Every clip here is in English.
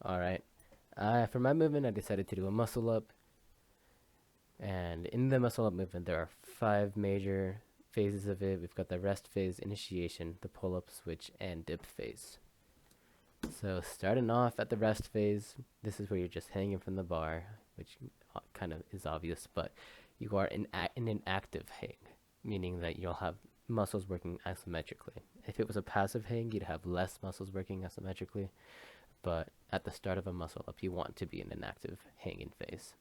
Alright. For my movement, I decided to do a muscle up. And in the muscle up movement, there are 5 major phases of it. We've got the rest phase, initiation, the pull up, switch, and dip phase. So, starting off at the rest phase, this is where you're just hanging from the bar, which kind of is obvious, but you are in an active hang, meaning that you'll have muscles working isometrically. If it was a passive hang, you'd have less muscles working isometrically, but at the start of a muscle up, you want to be in an active hanging phase.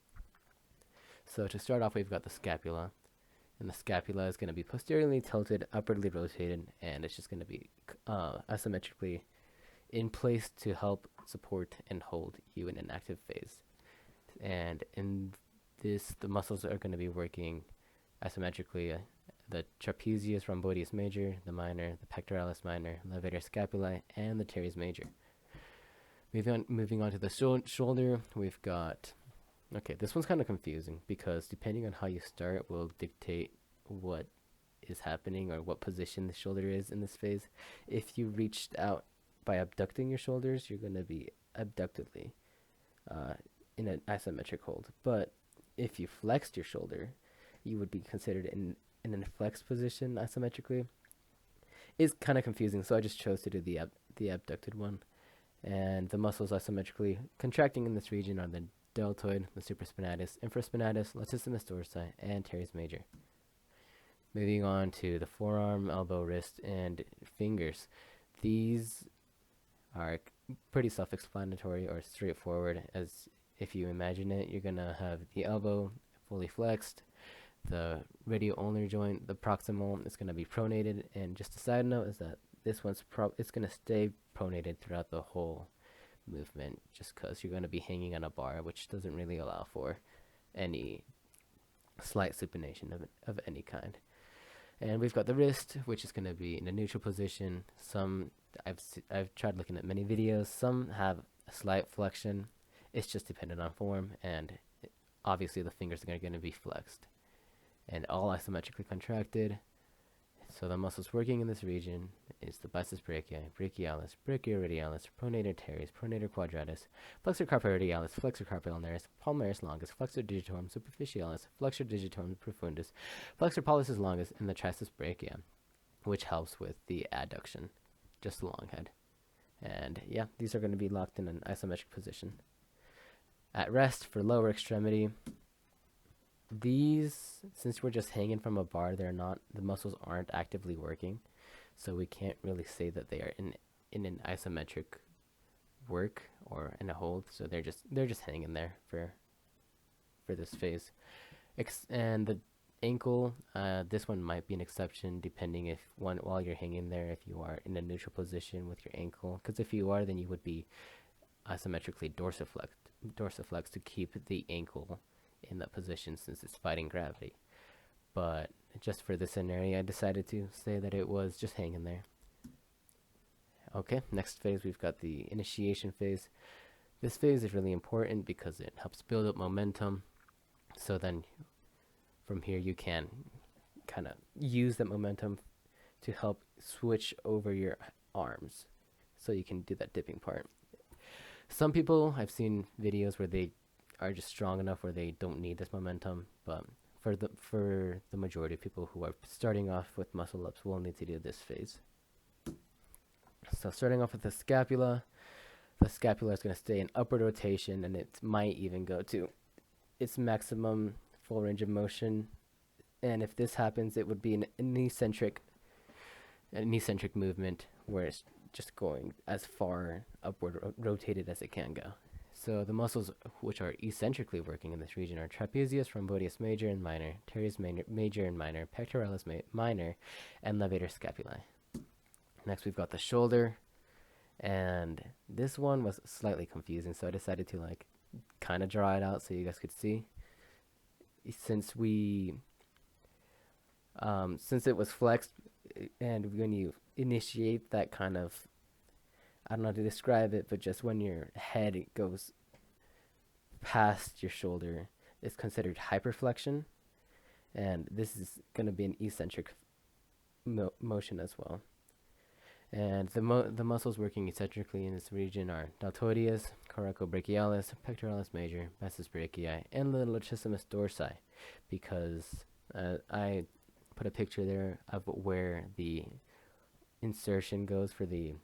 So to start off, we've got the scapula, and the scapula is going to be posteriorly tilted, upwardly rotated, and it's just going to be isometrically in place to help support and hold you in an active phase. And in this, the muscles are going to be working isometrically. The trapezius, rhomboideus major, the minor, the pectoralis minor, levator scapulae, and the teres major. Moving on to the shoulder, we've got. Okay, this one's kind of confusing because depending on how you start will dictate what is happening or what position the shoulder is in this phase. If you reached out by abducting your shoulders, you're going to be abductedly in an isometric hold. But if you flexed your shoulder, you would be considered in a flexed position isometrically. It's kind of confusing, so I just chose to do the abducted one. And the muscles isometrically contracting in this region are the deltoid, the supraspinatus, infraspinatus, latissimus dorsi, and teres major. Moving on to the forearm, elbow, wrist, and fingers. These are pretty self-explanatory or straightforward. As if you imagine it, you're gonna have the elbow fully flexed, the radial ulnar joint, the proximal is gonna be pronated, and just a side note is that this one's it's gonna stay pronated throughout the whole movement, just because you're gonna be hanging on a bar, which doesn't really allow for any slight supination of any kind. And we've got the wrist, which is going to be in a neutral position. I've tried looking at many videos. Some have a slight flexion. It's just dependent on form, and obviously the fingers are going to be flexed and all isometrically contracted. So the muscles working in this region is the biceps brachii, brachialis, brachioradialis, pronator teres, pronator quadratus, flexor carpi radialis, flexor carpi ulnaris, palmaris longus, flexor digitorum superficialis, flexor digitorum profundus, flexor pollicis longus, and the triceps brachia, which helps with the adduction, just the long head. And yeah, these are going to be locked in an isometric position. At rest for lower extremity, these, since we're just hanging from a bar, the muscles aren't actively working, so we can't really say that they are in an isometric work or in a hold. So they're just hanging there for this phase. And the ankle, this one might be an exception depending if while you're hanging there, if you are in a neutral position with your ankle, because if you are, then you would be isometrically dorsiflexed to keep the ankle in that position since it's fighting gravity. But just for this scenario, I decided to say that it was just hanging there. Okay, next phase, we've got the initiation phase. This phase is really important because it helps build up momentum. So then from here you can kind of use that momentum to help switch over your arms so you can do that dipping part. Some people, I've seen videos where they are just strong enough where they don't need this momentum, but for the majority of people who are starting off with muscle ups, will need to do this phase. So starting off with the scapula is going to stay in upward rotation, and it might even go to its maximum full range of motion. And if this happens, it would be an eccentric movement where it's just going as far upward rotated as it can go. So the muscles which are eccentrically working in this region are trapezius, rhomboideus major and minor, teres major and minor, pectoralis minor, and levator scapulae. Next we've got the shoulder, and this one was slightly confusing, so I decided to kind of draw it out so you guys could see. Since it was flexed, and when you initiate that kind of, I don't know how to describe it, but just when your head goes past your shoulder, it's considered hyperflexion, and this is going to be an eccentric motion as well. And the muscles working eccentrically in this region are deltoideus, coracobrachialis, pectoralis major, vastus brachii, and the latissimus dorsi, because I put a picture there of where the insertion goes for the.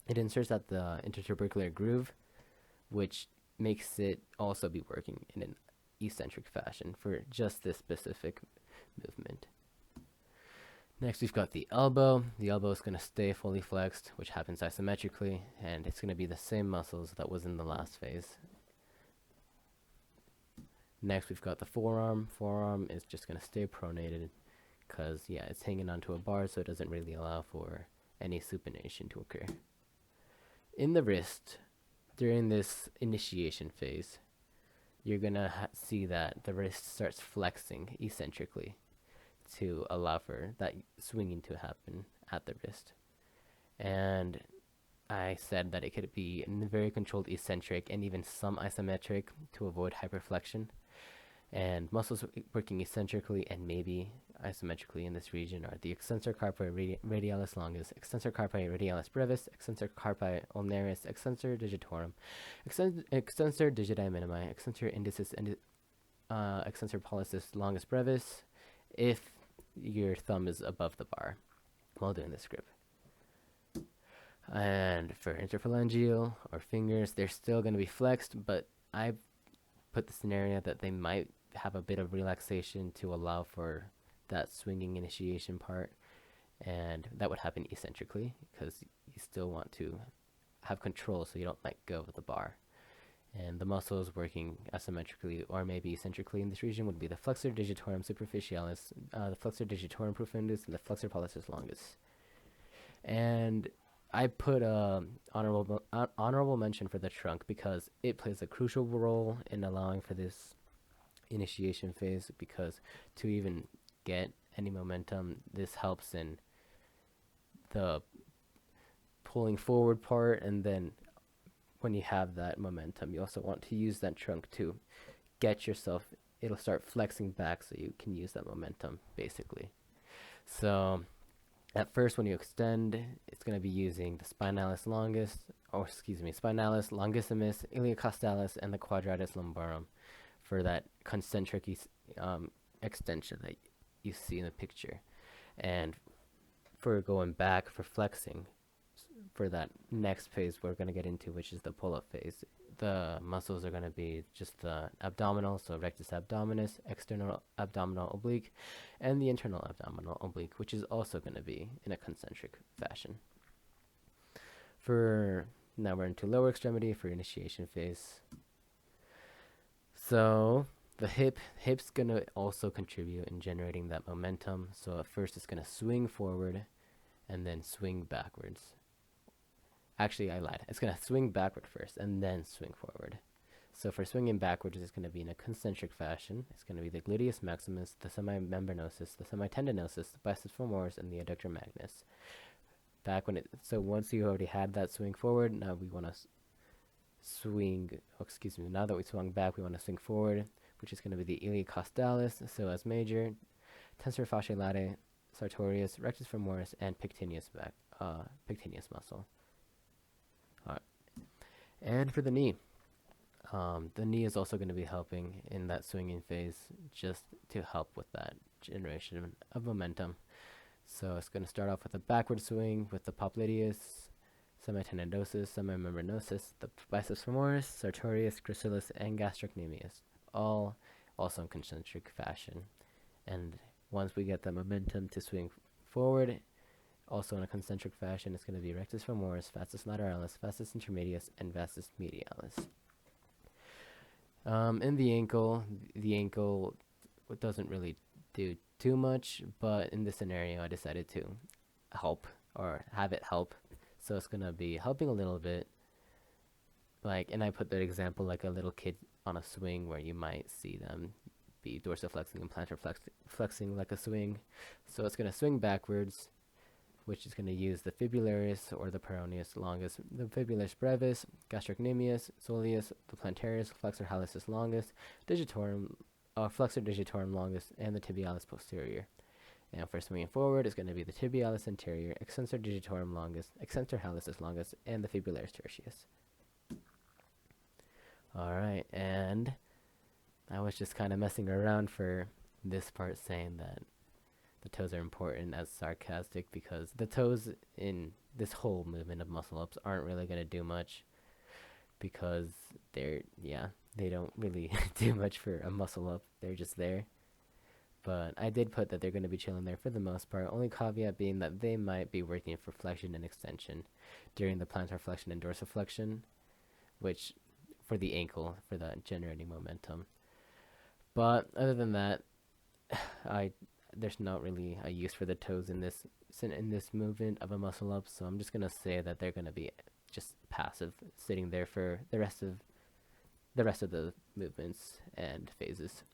It inserts at the intertubercular groove, which makes it also be working in an eccentric fashion for just this specific movement. Next, we've got the elbow. The elbow is going to stay fully flexed, which happens isometrically, and it's going to be the same muscles that was in the last phase. Next, we've got the forearm. Forearm is just going to stay pronated because, yeah, it's hanging onto a bar, so it doesn't really allow for any supination to occur. In the wrist, during this initiation phase, you're going to see that the wrist starts flexing eccentrically to allow for that swinging to happen at the wrist. And I said that it could be very controlled eccentric and even some isometric to avoid hyperflexion. And muscles working eccentrically and maybe isometrically in this region are the extensor carpi radialis longus, extensor carpi radialis brevis, extensor carpi ulnaris, extensor digitorum, extensor digiti minimi, extensor indicis, extensor pollicis longus brevis, if your thumb is above the bar while doing this grip. And for interphalangeal or fingers, they're still going to be flexed, but I put the scenario that they might have a bit of relaxation to allow for that swinging initiation part, and that would happen eccentrically because you still want to have control so you don't let go of the bar. And the muscles working asymmetrically or maybe eccentrically in this region would be the flexor digitorum superficialis, the flexor digitorum profundus, and the flexor pollicis longus. And I put honorable mention for the trunk because it plays a crucial role in allowing for this initiation phase, because to even get any momentum, this helps in the pulling forward part, and then when you have that momentum, you also want to use that trunk to get yourself, it'll start flexing back so you can use that momentum, basically. So at first, when you extend, it's going to be using the spinalis longissimus, iliocostalis, and the quadratus lumbarum for that concentric extension that you see in the picture. And for going back, for flexing, for that next phase we're going to get into, which is the pull-up phase, the muscles are going to be just the abdominal, so rectus abdominis, external abdominal oblique, and the internal abdominal oblique, which is also going to be in a concentric fashion. Now we're into lower extremity for initiation phase. So the hip's going to also contribute in generating that momentum. So at first it's going to swing forward and then swing backwards. Actually, I lied. It's going to swing backward first and then swing forward. So for swinging backwards, it's going to be in a concentric fashion. It's going to be the gluteus maximus, the semimembranosus, the semitendinosus, the biceps femoris, and the adductor magnus. So once you already had that swing forward, now we want to now that we swung back, we want to swing forward, which is going to be the iliocostalis, psoas major, tensor fasciae latae, sartorius, rectus femoris, and pectineus muscle. And for the knee is also going to be helping in that swinging phase, just to help with that generation of momentum. So it's going to start off with a backward swing with the popliteus, semitendinosus, semimembranosus, the biceps femoris, sartorius, gracilis, and gastrocnemius, all also in concentric fashion. And once we get the momentum to swing forward, also in a concentric fashion, it's going to be rectus femoris, vastus lateralis, vastus intermedius, and vastus medialis. In the ankle doesn't really do too much, but in this scenario, I decided to help or have it help. So it's going to be helping a little bit. And I put that example like a little kid on a swing where you might see them be dorsiflexing and plantar flexing like a swing. So it's going to swing backwards, which is going to use the fibularis or the peroneus longus, the fibularis brevis, gastrocnemius, soleus, the plantaris, flexor hallucis longus, digitorum, flexor digitorum longus, and the tibialis posterior. And for swinging forward, it's going to be the tibialis anterior, extensor digitorum longus, extensor hallucis longus, and the fibularis tertius. Alright, and I was just kind of messing around for this part, saying that the toes are important as sarcastic, because the toes in this whole movement of muscle ups aren't really going to do much, because they don't really do much for a muscle up. They're just there. But I did put that they're going to be chilling there for the most part, only caveat being that they might be working for flexion and extension during the plantar flexion and dorsiflexion, which for the ankle, for the generating momentum. But other than that, there's not really a use for the toes in this movement of a muscle up, so I'm just gonna say that they're gonna be just passive, sitting there for the rest of the movements and phases.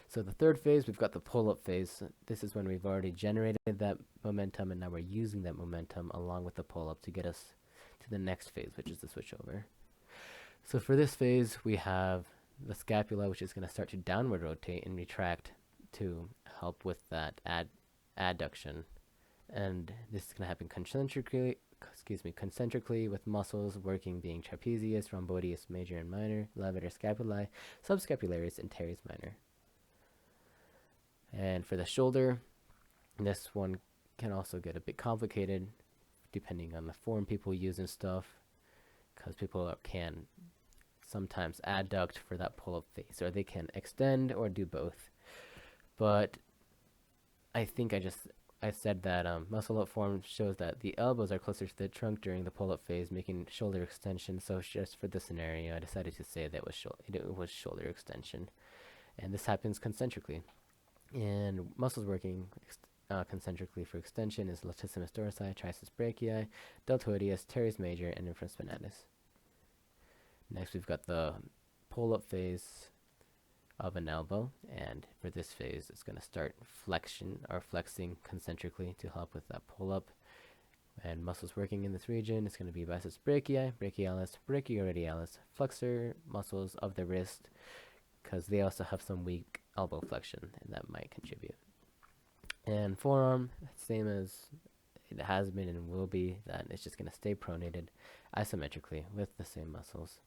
So the third phase, we've got the pull-up phase. This is when we've already generated that momentum, and now we're using that momentum along with the pull-up to get us to the next phase, which is the switchover. So for this phase, we have the scapula, which is going to start to downward rotate and retract to help with that adduction. And this is going to happen concentrically with muscles working being trapezius, rhomboideus major and minor, levator scapulae, subscapularis, and teres minor. And for the shoulder, this one can also get a bit complicated depending on the form people use and stuff, because people can sometimes adduct for that pull-up phase, or they can extend or do both. But I think I said that muscle up form shows that the elbows are closer to the trunk during the pull-up phase, making shoulder extension. So just for this scenario, I decided to say that it was shoulder extension, and this happens concentrically. And muscles working concentrically for extension is latissimus dorsi, triceps brachii, deltoideus, teres major, and infraspinatus. Next, we've got the pull-up phase of an elbow, and for this phase, it's going to start flexing concentrically to help with that pull-up. And muscles working in this region, it's going to be biceps brachii, brachialis, brachioradialis, flexor muscles of the wrist, because they also have some weak elbow flexion, and that might contribute. And forearm, same as it has been and will be, that it's just going to stay pronated isometrically with the same muscles.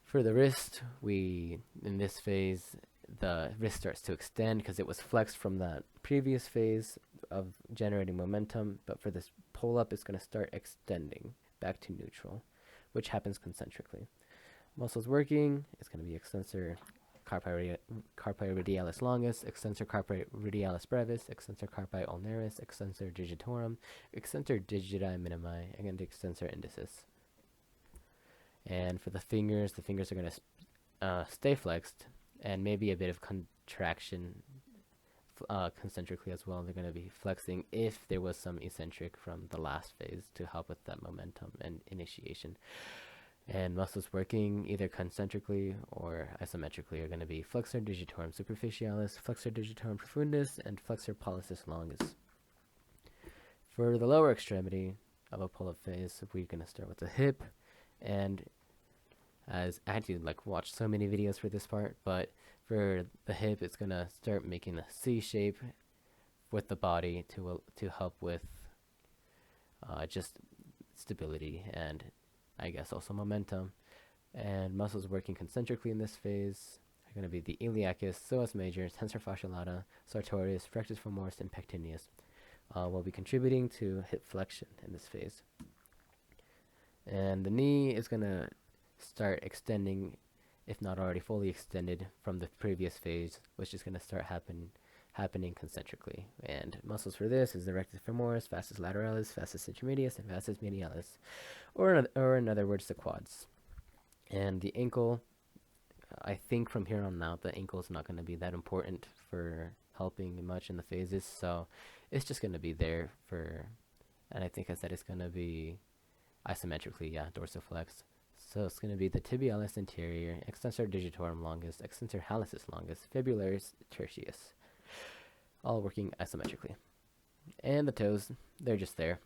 For the wrist, in this phase, the wrist starts to extend because it was flexed from that previous phase of generating momentum, but for this pull-up, it's going to start extending back to neutral, which happens concentrically. Muscles working, it's going to be extensor carpi radialis longus, extensor carpi radialis brevis, extensor carpi ulnaris, extensor digitorum, extensor digiti minimi, and extensor indicis. And for the fingers are going to stay flexed, and maybe a bit of contraction concentrically as well. They're going to be flexing if there was some eccentric from the last phase to help with that momentum and initiation. And muscles working either concentrically or isometrically are going to be flexor digitorum superficialis, flexor digitorum profundus, and flexor pollicis longus. For the lower extremity of a pull-up phase, we're going to start with the hip, and as I had to watch so many videos for this part, but for the hip, it's going to start making a C shape with the body to help with just stability and I guess also momentum. And muscles working concentrically in this phase are going to be the iliacus, psoas major, tensor fasciae lata, sartorius, rectus femoris, and pectineus. Will be contributing to hip flexion in this phase. And the knee is going to start extending, if not already fully extended, from the previous phase, which is going to start happening concentrically. And muscles for this is the rectus femoris, vastus lateralis, vastus intermedius, and vastus medialis, or in other words, the quads. And the ankle, I think from here on out, the ankle is not going to be that important for helping much in the phases, so it's just going to be there for, and I think I said it's going to be isometrically, dorsiflex. So it's going to be the tibialis anterior, extensor digitorum longus, extensor hallucis longus, fibularis tertius, all working isometrically. And the toes, they're just there.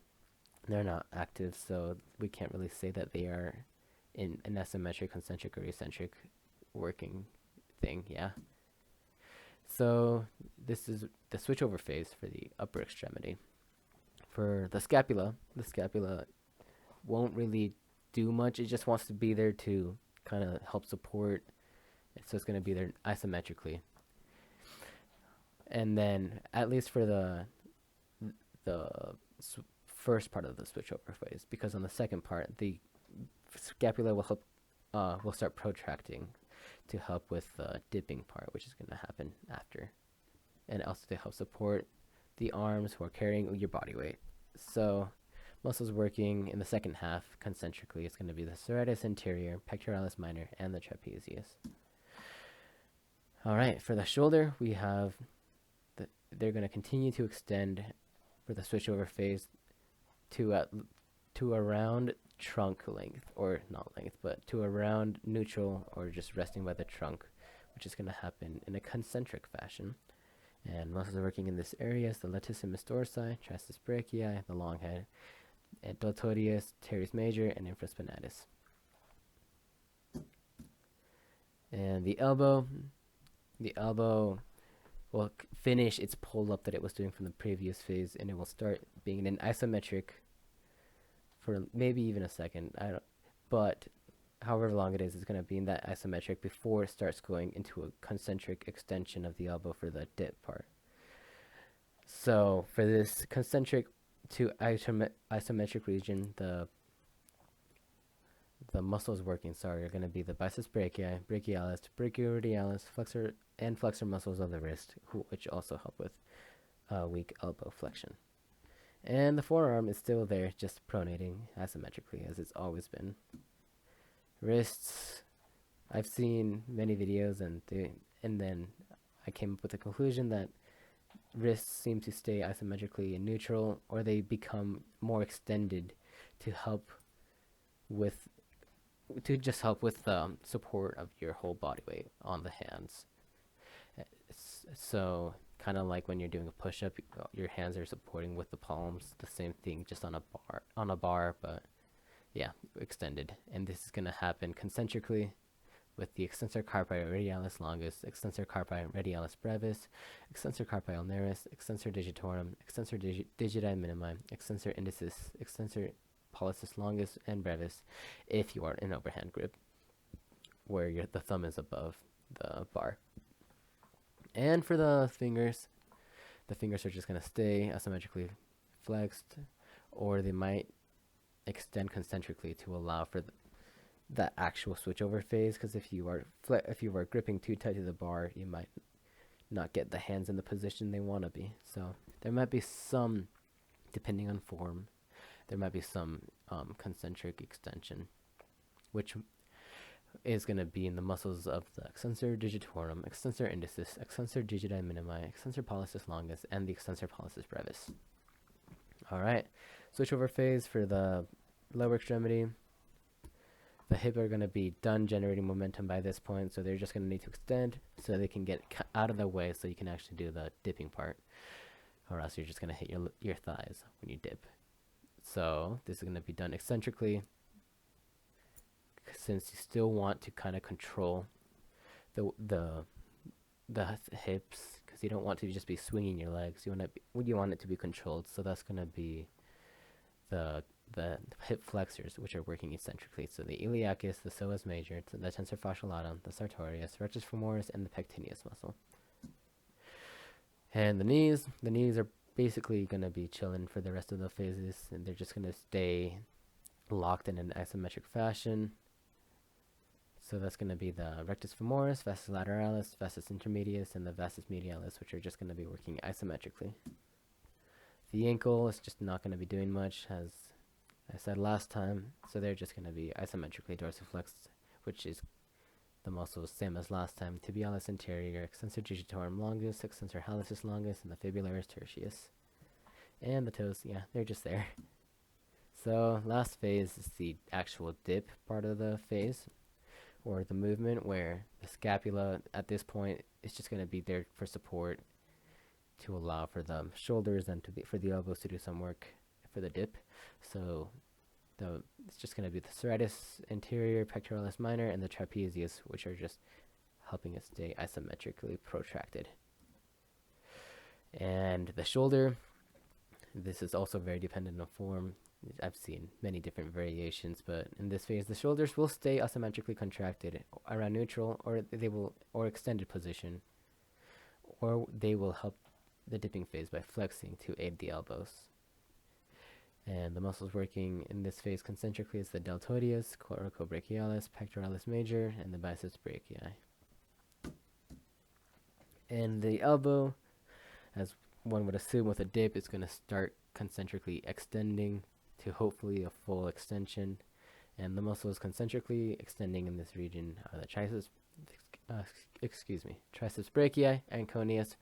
They're not active, so we can't really say that they are in an asymmetric, concentric, or eccentric working thing, So this is the switchover phase for the upper extremity. For the scapula won't really do much. It just wants to be there to kind of help support. So it's going to be there isometrically. And then, at least for the first part of the switchover phase, because on the second part, the scapula will start protracting to help with the dipping part, which is going to happen after, and also to help support the arms who are carrying your body weight. So muscles working in the second half concentrically is going to be the serratus anterior, pectoralis minor, and the trapezius. All right, for the shoulder, we have they're going to continue to extend for the switchover phase to around trunk length, or not length, but to around neutral or just resting by the trunk, which is going to happen in a concentric fashion. And muscles are working in this area is the latissimus dorsi, trastus brachii, the long head, and deltoideus, teres major, and infraspinatus. And the elbow will finish its pull up that it was doing from the previous phase, and it will start being in an isometric for maybe even a second. But however long it is, it's going to be in that isometric before it starts going into a concentric extension of the elbow for the dip part. So for this concentric to isometric region, the muscles working, are going to be the biceps brachii, brachialis, brachioradialis, flexor, and flexor muscles of the wrist, which also help with weak elbow flexion. And the forearm is still there, just pronating isometrically as it's always been. Wrists, I've seen many videos, and then I came up with the conclusion that wrists seem to stay isometrically in neutral, or they become more extended to just help with the support of your whole body weight on the hands. So kind of like when you're doing a push-up, your hands are supporting with the palms. The same thing, just on a bar, but yeah, extended. And this is going to happen concentrically with the extensor carpi radialis longus, extensor carpi radialis brevis, extensor carpi ulnaris, extensor digitorum, extensor digiti minimi, extensor indicis, extensor pollicis longus and brevis, if you are in overhand grip, where the thumb is above the bar. And for the fingers are just going to stay asymmetrically flexed, or they might extend concentrically to allow for that actual switchover phase, because if you are gripping too tight to the bar, you might not get the hands in the position they want to be. So there might be some, depending on form, there might be some concentric extension, which is going to be in the muscles of the extensor digitorum, extensor indicis, extensor digiti minimi, extensor pollicis longus, and the extensor pollicis brevis. All right, switchover phase for the lower extremity. The hip are going to be done generating momentum by this point, so they're just going to need to extend so they can get out of the way so you can actually do the dipping part, or else you're just going to hit your thighs when you dip. So this is going to be done eccentrically, since you still want to kind of control the hips, because you don't want to just be swinging your legs. You want it to be controlled. So that's going to be the hip flexors, which are working eccentrically. So the iliacus, the psoas major, the tensor fasciolatum, the sartorius, rectus femoris, and the pectineus muscle. And the knees are basically going to be chilling for the rest of the phases, and they're just going to stay locked in an isometric fashion. So that's going to be the rectus femoris, vastus lateralis, vastus intermedius, and the vastus medialis, which are just going to be working isometrically. The ankle is just not going to be doing much, as I said last time, so they're just going to be isometrically dorsiflexed, which is the muscles same as last time: tibialis anterior, extensor digitorum longus, extensor hallucis longus, and the fibularis tertius. And the toes, yeah, they're just there. So last phase is the actual dip part of the phase, or the movement, where the scapula at this point is just going to be there for support to allow for the shoulders and for the elbows to do some work for the dip. So it's just going to be the serratus anterior, pectoralis minor, and the trapezius, which are just helping it stay isometrically protracted. And the shoulder, this is also very dependent on form. I've seen many different variations, but in this phase, the shoulders will stay asymmetrically contracted around neutral, or extended position, or they will help the dipping phase by flexing to aid the elbows. And the muscles working in this phase concentrically is the deltoideus, coracobrachialis, pectoralis major, and the biceps brachii. And the elbow, as one would assume with a dip, it's going to start concentrically extending to hopefully a full extension. And the muscles concentrically extending in this region are the triceps brachii, anconeus,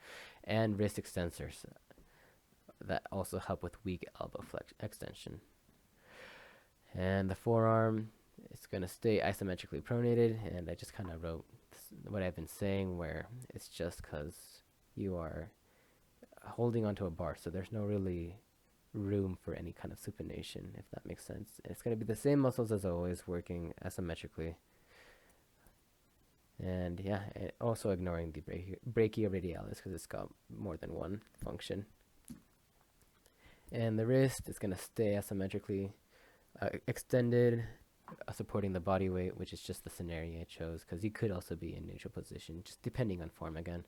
and wrist extensors that also help with weak elbow extension. And the forearm is going to stay isometrically pronated, and I just kind of wrote what I've been saying, where it's just because you are holding onto a bar, so there's no really room for any kind of supination, if that makes sense. It's going to be the same muscles as always, working isometrically. And yeah, also ignoring the brachioradialis because it's got more than one function. And the wrist is going to stay asymmetrically extended, supporting the body weight, which is just the scenario I chose, because you could also be in neutral position, just depending on form again.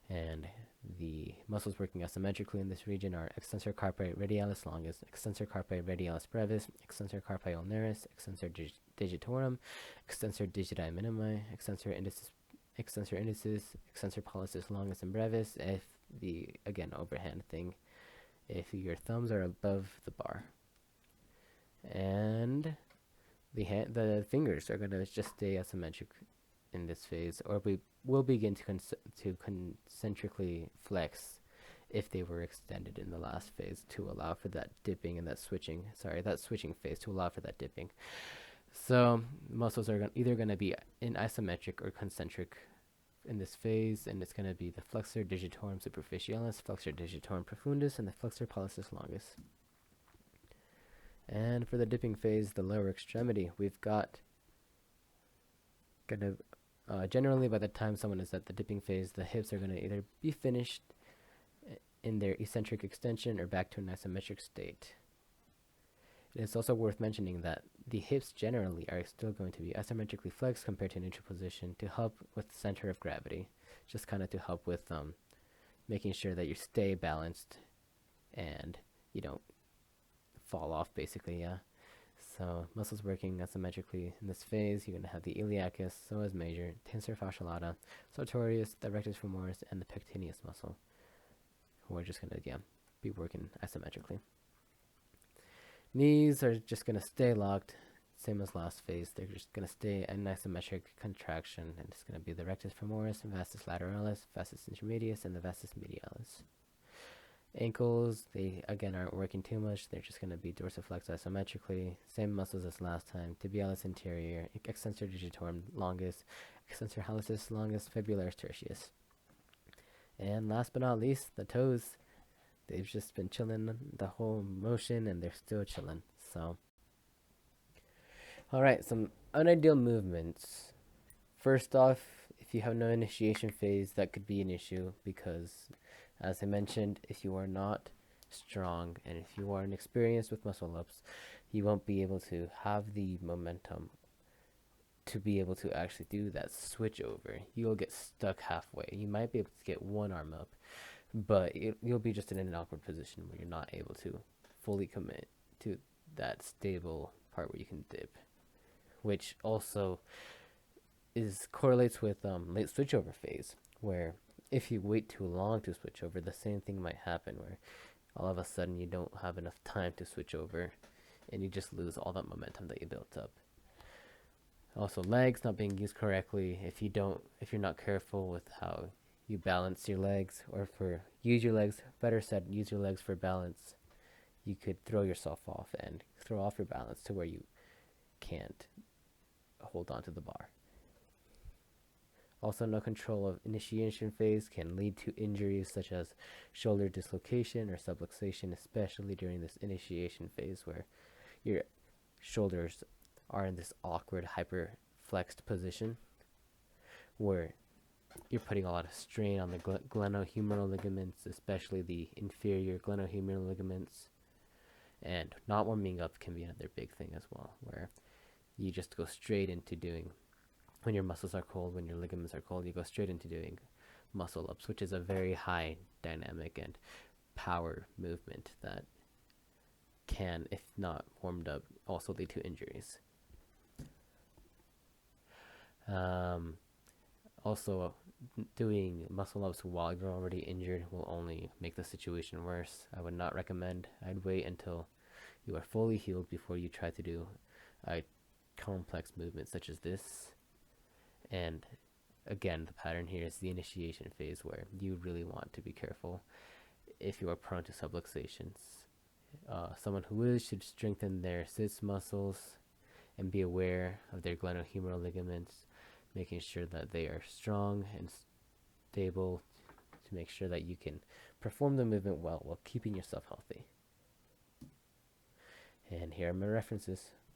And the muscles working asymmetrically in this region are extensor carpi radialis longus, extensor carpi radialis brevis, extensor carpi ulnaris, extensor digitorum, extensor digiti minimi, extensor indicis, extensor pollicis longus and brevis. If the, again, overhand thing, if your thumbs are above the bar. And the fingers are going to just stay asymmetric in this phase, or we will begin to concentrically flex if they were extended in the last phase to allow for that dipping and that switching phase to allow for that dipping. So muscles are either going to be in isometric or concentric in this phase, and it's going to be the flexor digitorum superficialis, flexor digitorum profundus, and the flexor pollicis longus. And for the dipping phase, the lower extremity, we've got generally by the time someone is at the dipping phase, the hips are going to either be finished in their eccentric extension or back to an isometric state. It is also worth mentioning that the hips generally are still going to be isometrically flexed compared to neutral position to help with the center of gravity, just kind of to help with making sure that you stay balanced and you don't fall off, basically, yeah. So muscles working asymmetrically in this phase, you're going to have the iliacus, psoas major, tensor fasciolata, sartorius, the rectus femoris, and the pectineus muscle, who are just going to be working isometrically. Knees are just going to stay locked, same as last phase. They're just going to stay in isometric contraction, and it's going to be the rectus femoris, vastus lateralis, vastus intermedius, and the vastus medialis. Ankles, they again aren't working too much. They're just going to be dorsiflexed isometrically. Same muscles as last time. Tibialis anterior, extensor digitorum longus, extensor hallucis longus, fibularis tertius. And last but not least, the toes. They've just been chilling the whole motion, and they're still chilling. So, alright, some unideal movements. First off, if you have no initiation phase, that could be an issue because, as I mentioned, if you are not strong and if you are inexperienced with muscle ups, you won't be able to have the momentum to be able to actually do that switch over. You'll get stuck halfway. You might be able to get one arm up, but you'll be just in an awkward position where you're not able to fully commit to that stable part where you can dip, which also correlates with late switchover phase, where if you wait too long to switch over, the same thing might happen where all of a sudden you don't have enough time to switch over and you just lose all that momentum that you built up. Also, legs not being used correctly. If you're not careful with how you balance your legs, or use your legs for balance, you could throw yourself off and throw off your balance to where you can't hold on to the bar. Also, no control of initiation phase can lead to injuries such as shoulder dislocation or subluxation, especially during this initiation phase where your shoulders are in this awkward hyperflexed position where you're putting a lot of strain on the glenohumeral ligaments, especially the inferior glenohumeral ligaments. And not warming up can be another big thing as well, where you just go straight into doing, when your muscles are cold, when your ligaments are cold, you go straight into doing muscle ups, which is a very high dynamic and power movement that can, if not warmed up, also lead to injuries. Um, Also, doing muscle ups while you're already injured will only make the situation worse. I would not recommend. I'd wait until you are fully healed before you try to do a complex movement such as this. And again, the pattern here is the initiation phase where you really want to be careful if you are prone to subluxations. Someone who is should strengthen their sits muscles and be aware of their glenohumeral ligaments, making sure that they are strong and stable to make sure that you can perform the movement well while keeping yourself healthy. And here are my references.